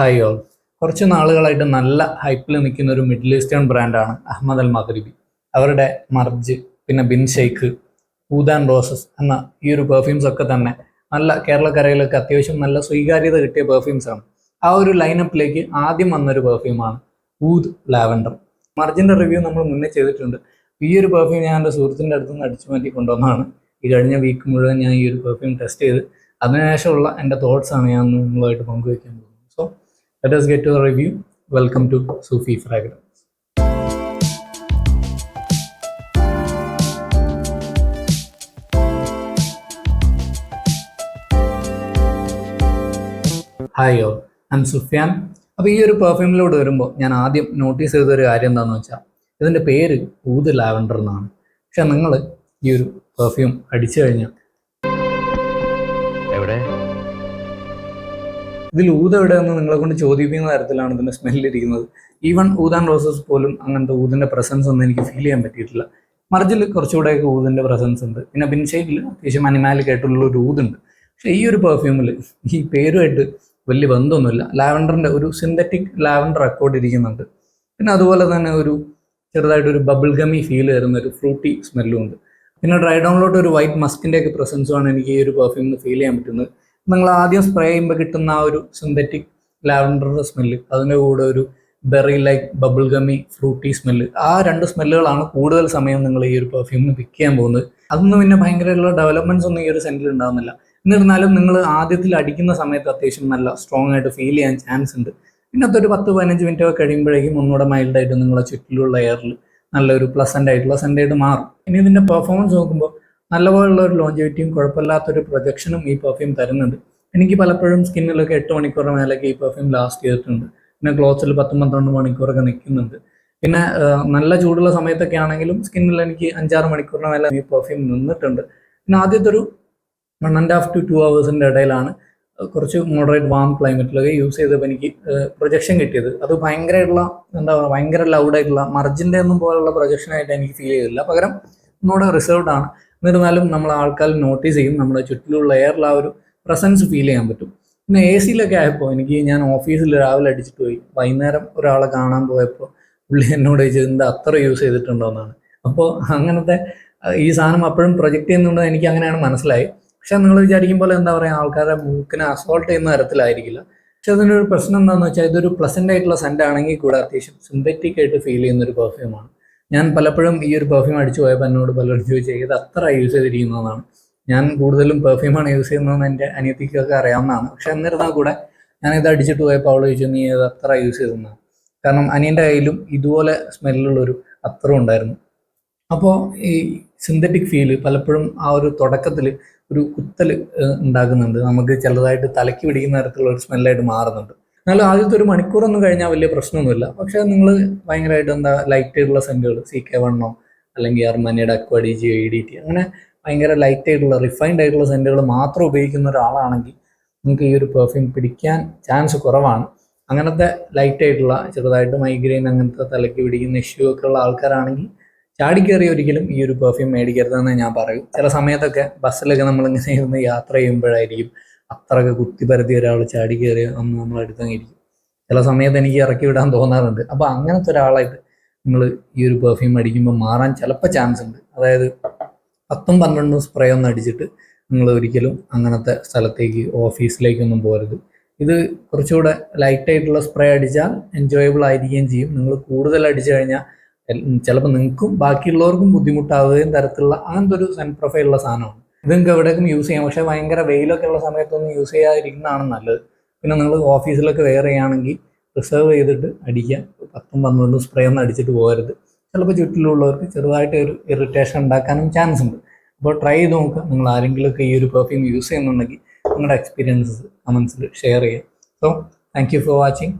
Hi all. കുറച്ച് നാളുകളായിട്ട് നല്ല ഹൈപ്പിൽ നിൽക്കുന്ന ഒരു മിഡിൽ ഈസ്റ്റേൺ ബ്രാൻഡാണ് അഹമ്മദ് അൽ മഗ്രിബി. അവരുടെ മർജ്, പിന്നെ ബിൻ ഷെയ്ഖ്, ഊദ് ആൻഡ് റോസസ് എന്ന ഈ ഒരു പെർഫ്യൂംസ് ഒക്കെ തന്നെ നല്ല കേരളക്കരയിലൊക്കെ അത്യാവശ്യം നല്ല സ്വീകാര്യത കിട്ടിയ പെർഫ്യൂംസാണ്. ആ ഒരു ലൈനപ്പിലേക്ക് ആദ്യം വന്നൊരു പെർഫ്യൂമാണ് ഊദ് ലാവൻഡർ. മർജിൻ്റെ റിവ്യൂ നമ്മൾ മുന്നേ ചെയ്തിട്ടുണ്ട്. ഈ ഒരു പെർഫ്യൂം ഞാൻ എൻ്റെ സുഹൃത്തിൻ്റെ അടുത്ത് നിന്ന് അടിച്ചു മാറ്റി കൊണ്ടുവന്നതാണ്. ഈ കഴിഞ്ഞ വീക്ക് മുഴുവൻ ഞാൻ ഈ ഒരു പെർഫ്യൂം ടെസ്റ്റ് ചെയ്ത് അതിനുശേഷമുള്ള എൻ്റെ തോട്ട്സാണ് ഞാൻ നിങ്ങളുമായിട്ട് പങ്കുവയ്ക്കാൻ പോകുന്നത്. So let us get to the review. Welcome to Sufi Fragrance. Hi all, I Sufiyan. അപ്പോൾ ഈ ഒരു പെർഫ്യൂമിലൂടെ വരുമ്പോൾ ഞാൻ ആദ്യം നോട്ടീസ് ചെയ്തൊരു കാര്യം എന്താണെന്ന് വെച്ചാൽ ഇതിൻ്റെ പേര് ഊദ് ലാവൻഡർ എന്നാണ്. പക്ഷെ നിങ്ങൾ ഈ ഒരു പെർഫ്യൂം അടിച്ചു കഴിഞ്ഞാൽ ഇതിൽ ഊത് എവിടെയെന്ന് നിങ്ങളെ കൊണ്ട് ചോദിപ്പിക്കുന്ന തരത്തിലാണ് ഇതിൻ്റെ സ്മെല്ലിരിക്കുന്നത്. ഈവൻ ഊദ് ആൻഡ് റോസസ് പോലും അങ്ങനത്തെ ഊതിൻ്റെ പ്രസൻസ് ഒന്നും എനിക്ക് ഫീൽ ചെയ്യാൻ പറ്റിയിട്ടില്ല. മർജിൽ കുറച്ചുകൂടെയൊക്കെ ഊതിൻ്റെ പ്രസൻസ് ഉണ്ട്. പിന്നെ ബിൻ ഷെയ്ഖിൽ അത്യാവശ്യം അനിമാലിക് ആയിട്ടുള്ള ഒരു ഊതുണ്ട്. പക്ഷേ ഈ ഒരു പെർഫ്യൂമിൽ ഈ പേരുമായിട്ട് വലിയ ബന്ധമൊന്നുമില്ല. ലാവൻഡറിൻ്റെ ഒരു സിന്തറ്റിക് ലാവൻഡർ അക്കോർഡ് ഇരിക്കുന്നുണ്ട്. പിന്നെ അതുപോലെ തന്നെ ഒരു ചെറുതായിട്ടൊരു ബബിൾ ഗമി ഫീൽ തരുന്ന ഒരു ഫ്രൂട്ടി സ്മെല്ലും ഉണ്ട്. പിന്നെ ഡ്രൈ ഡൗണിലോട്ട് ഒരു വൈറ്റ് മസ്കിൻ്റെയൊക്കെ പ്രസൻസുമാണ് എനിക്ക് ഈ ഒരു പെർഫ്യൂമിന് ഫീൽ ചെയ്യാൻ പറ്റുന്നത്. നിങ്ങൾ ആദ്യം സ്പ്രേ ചെയ്യുമ്പോൾ കിട്ടുന്ന ആ ഒരു സിന്തറ്റിക് ലാവൻഡറിൻ്റെ സ്മെല്ല്, അതിൻ്റെ കൂടെ ഒരു berry like bubble gummy fruity smell, ആ രണ്ട് സ്മെല്ലുകളാണ് കൂടുതൽ സമയം നിങ്ങൾ ഈ ഒരു പെർഫ്യൂമിന് പിക്ക് ചെയ്യാൻ പോകുന്നത്. അതൊന്നും പിന്നെ ഭയങ്കരമായിട്ടുള്ള ഡെവലപ്മെൻറ്റ്സ് ഒന്നും ഈ ഒരു സെൻറ്റിൽ ഉണ്ടാകുന്നില്ല. എന്നിരുന്നാലും നിങ്ങൾ ആദ്യത്തിൽ അടിക്കുന്ന സമയത്ത് അത്യാവശ്യം നല്ല സ്ട്രോങ് ആയിട്ട് ഫീൽ ചെയ്യാൻ ചാൻസ് ഉണ്ട്. പിന്നെ അതൊരു 10-15 മിനിറ്റ് ഒക്കെ കഴിയുമ്പോഴേക്കും ഒന്നുകൂടെ മൈൽഡായിട്ട് നിങ്ങളെ ചുറ്റിലുള്ള എയറിൽ നല്ലൊരു പ്ലസൻ്റ് ആയിട്ടുള്ള സെൻ്റായിട്ട് മാറും. ഇനി ഇതിൻ്റെ പെർഫോമൻസ് നോക്കുമ്പോൾ നല്ലപോലുള്ള ഒരു ലോഞ്ചിവിറ്റിയും കുഴപ്പമില്ലാത്തൊരു പ്രൊജക്ഷനും ഈ പെർഫ്യൂം തരുന്നുണ്ട്. എനിക്ക് പലപ്പോഴും സ്കിന്നിലൊക്കെ 8 മണിക്കൂറിന് മേലൊക്കെ ഈ പെർഫ്യൂം ലാസ്റ്റ് ചെയ്തിട്ടുണ്ട്. പിന്നെ ക്ലോത്ത്സിൽ 10-12 മണിക്കൂറൊക്കെ നിൽക്കുന്നുണ്ട്. പിന്നെ നല്ല ചൂടുള്ള സമയത്തൊക്കെ ആണെങ്കിലും സ്കിന്നിൽ എനിക്ക് 5-6 മണിക്കൂറിന് മേലെ ഈ പെർഫ്യൂം നിന്നിട്ടുണ്ട്. പിന്നെ ആദ്യത്തെ ഒരു 1.5 to 2 hours ഇടയിലാണ് കുറച്ച് മോഡറേറ്റ് വാം ക്ലൈമറ്റിലൊക്കെ യൂസ് ചെയ്തപ്പോൾ എനിക്ക് പ്രൊജക്ഷൻ കിട്ടിയത്. അത് ഭയങ്കരമായിട്ടുള്ള എന്താ പറയുക, ഭയങ്കര ലൗഡായിട്ടുള്ള മർജിൻ്റെ ഒന്നും പോലുള്ള പ്രൊജക്ഷനായിട്ട് എനിക്ക് ഫീൽ ചെയ്തില്ല. പകരം ഒന്നുകൂടെ റിസർവ്ഡ് ആണ്. എന്നിരുന്നാലും നമ്മൾ ആൾക്കാർ നോട്ടീസ് ചെയ്യും, നമ്മുടെ ചുറ്റിലുള്ള എയറിൽ ആ ഒരു പ്രസൻസ് ഫീൽ ചെയ്യാൻ പറ്റും. പിന്നെ എ സിയിലൊക്കെ ആയപ്പോൾ ഞാൻ ഓഫീസിൽ രാവിലെ അടിച്ചിട്ട് പോയി, വൈകുന്നേരം ഒരാളെ കാണാൻ പോയപ്പോൾ പുള്ളി എന്നോട് ചോദിച്ചത് എന്താ അത്ര യൂസ് ചെയ്തിട്ടുണ്ടോ എന്നാണ്. അപ്പോൾ അങ്ങനത്തെ ഈ സാധനം അപ്പോഴും പ്രൊജക്റ്റ് ചെയ്യുന്നുണ്ട്, എനിക്ക് അങ്ങനെയാണ് മനസ്സിലായി. പക്ഷെ നിങ്ങൾ വിചാരിക്കുമ്പോൾ എന്താ പറയുക, ആൾക്കാരെ മൂക്കിനെ അസോൾട്ട് ചെയ്യുന്ന തരത്തിലായിരിക്കില്ല. പക്ഷെ അതിനൊരു പ്രശ്നം എന്താണെന്ന് വെച്ചാൽ ഇതൊരു പ്ലസൻ്റ് ആയിട്ടുള്ള സെൻ്റ് ആണെങ്കിൽ കൂടെ അത്യാവശ്യം സിന്തറ്റിക് ആയിട്ട് ഫീൽ ചെയ്യുന്ന ഒരു പെർഫ്യൂമാണ്. ഞാൻ പലപ്പോഴും ഈ ഒരു പെർഫ്യൂം അടിച്ചു പോയപ്പോൾ എന്നോട് പലരും ചോദിച്ചത് ഇത് അത്ര യൂസ് ചെയ്തിരിക്കുന്നതാണ്. ഞാൻ കൂടുതലും പെർഫ്യൂമാണ് യൂസ് ചെയ്യുന്നതെന്ന് എൻ്റെ അനിയത്തിക്കൊക്കെ അറിയാവുന്നതാണ്. പക്ഷെ എന്നിരുന്നാൽ കൂടെ ഞാനിത് അടിച്ചിട്ട് പോയപ്പോൾ അവൾ ചോദിച്ചു നീ ഇത് അത്ര യൂസ് ചെയ്തതെന്നാണ്. കാരണം അനിയൻ്റെ കയ്യിലും ഇതുപോലെ സ്മെല്ലുള്ളൊരു അത്തറും ഉണ്ടായിരുന്നു. അപ്പോൾ ഈ സിന്തറ്റിക് ഫീല് പലപ്പോഴും ആ ഒരു തുടക്കത്തിൽ ഒരു കുത്തൽ ഉണ്ടാക്കുന്നുണ്ട്. നമുക്ക് ചിലതായിട്ട് തലയ്ക്ക് പിടിക്കുന്ന തരത്തിലുള്ള ഒരു സ്മെല്ലായിട്ട് മാറുന്നുണ്ട്. എന്നാലും ആദ്യത്തെ ഒരു മണിക്കൂറൊന്നും കഴിഞ്ഞാൽ വലിയ പ്രശ്നമൊന്നുമില്ല. പക്ഷേ നിങ്ങൾ ഭയങ്കരമായിട്ട് ലൈറ്റ് ആയിട്ടുള്ള സെൻറ്റുകൾ CK1 അല്ലെങ്കിൽ അർമാനിയുടെ അക്വാഡിജി ADT അങ്ങനെ ഭയങ്കര ലൈറ്റ് ആയിട്ടുള്ള റിഫൈൻഡ് ആയിട്ടുള്ള സെൻറ്റുകൾ മാത്രം ഉപയോഗിക്കുന്ന ഒരാളാണെങ്കിൽ നിങ്ങൾക്ക് ഈ ഒരു പെർഫ്യൂം പിടിക്കാൻ ചാൻസ് കുറവാണ്. അങ്ങനത്തെ ലൈറ്റ് ആയിട്ടുള്ള ചെറുതായിട്ട് മൈഗ്രെയിൻ അങ്ങനത്തെ തലയ്ക്ക് പിടിക്കുന്ന ഇഷ്യൂ ഒക്കെ ഉള്ള ആൾക്കാരാണെങ്കിൽ ചാടിക്കയറി ഒരിക്കലും ഈ ഒരു പെർഫ്യൂം മേടിക്കരുതെന്ന് ഞാൻ പറയും. ചില സമയത്തൊക്കെ ബസ്സിലൊക്കെ നമ്മളിങ്ങനെ ഇരുന്ന് യാത്ര ചെയ്യുമ്പോഴായിരിക്കും അത്രയൊക്കെ കുത്തിപ്പരത്തി ഒരാൾ ചാടി കയറി ഒന്ന് നമ്മളെടുത്തങ്ങിരിക്കും. ചില സമയത്ത് എനിക്ക് ഇറക്കി വിടാൻ തോന്നാറുണ്ട്. അപ്പോൾ അങ്ങനത്തെ ഒരാളായിട്ട് നിങ്ങൾ ഈ ഒരു പെർഫ്യൂം അടിക്കുമ്പോൾ മാറാൻ ചിലപ്പോൾ ചാൻസ് ഉണ്ട്. അതായത് 10-12 സ്പ്രേ ഒന്നും അടിച്ചിട്ട് നിങ്ങൾ ഒരിക്കലും അങ്ങനത്തെ സ്ഥലത്തേക്ക് ഓഫീസിലേക്കൊന്നും പോകരുത്. ഇത് കുറച്ചുകൂടെ ലൈറ്റായിട്ടുള്ള സ്പ്രേ അടിച്ചാൽ എൻജോയബിൾ ആയിരിക്കുകയും ചെയ്യും. നിങ്ങൾ കൂടുതൽ അടിച്ചു കഴിഞ്ഞാൽ ചിലപ്പോൾ നിങ്ങൾക്കും ബാക്കിയുള്ളവർക്കും ബുദ്ധിമുട്ടാവുകയും തരത്തിലുള്ള അങ്ങനത്തെ ഒരു സെൻ പ്രൊഫൈലുള്ള സാധനമാണ്. ഇത് നിങ്ങൾക്ക് എവിടേക്കും യൂസ് ചെയ്യാം. പക്ഷേ ഭയങ്കര വെയിലൊക്കെ ഉള്ള സമയത്തൊന്നും യൂസ് ചെയ്യാതിരിക്കുന്നതാണ് നല്ലത്. പിന്നെ നിങ്ങൾ ഓഫീസിലൊക്കെ വെയർ ചെയ്യുകയാണെങ്കിൽ റിസർവ് ചെയ്തിട്ട് അടിക്കുക. 10-12 സ്പ്രേ ഒന്നും അടിച്ചിട്ട് പോകരുത്. ചിലപ്പോൾ ചുറ്റിലുള്ളവർക്ക് ചെറുതായിട്ട് ഒരു ഇറിറ്റേഷൻ ഉണ്ടാക്കാനും ചാൻസ് ഉണ്ട്. അപ്പോൾ ട്രൈ ചെയ്ത് നോക്കുക. നിങ്ങൾ ആരെങ്കിലുമൊക്കെ ഈ ഒരു പെർഫ്യൂം യൂസ് ചെയ്യുന്നുണ്ടെങ്കിൽ നിങ്ങളുടെ എക്സ്പീരിയൻസസ് കമൻസിൽ ഷെയർ ചെയ്യുക. So thank you for watching.